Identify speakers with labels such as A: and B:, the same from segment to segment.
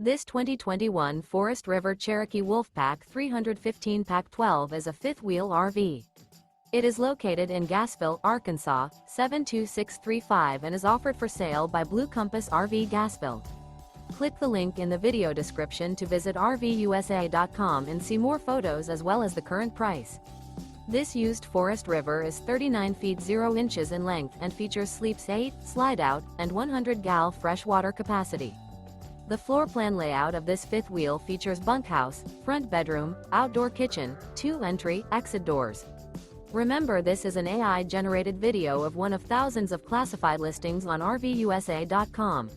A: This 2021 Forest River Cherokee Wolfpack 315 Pack 12 is a fifth-wheel RV. It is located in Gassville, Arkansas, 72635 and is offered for sale by Blue Compass RV Gassville. Click the link in the video description to visit RVUSA.com and see more photos as well as the current price. This used Forest River is 39 feet 0 inches in length and features sleeps 8, Slideout, and 100 gal freshwater capacity. The floor plan layout of this fifth wheel features bunkhouse, front bedroom, outdoor kitchen, 2 entry/exit doors. Remember, this is an AI-generated video of one of thousands of classified listings on RVUSA.com.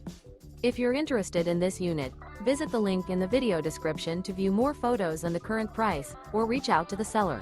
A: If you're interested in this unit, visit the link in the video description to view more photos and the current price, or reach out to the seller.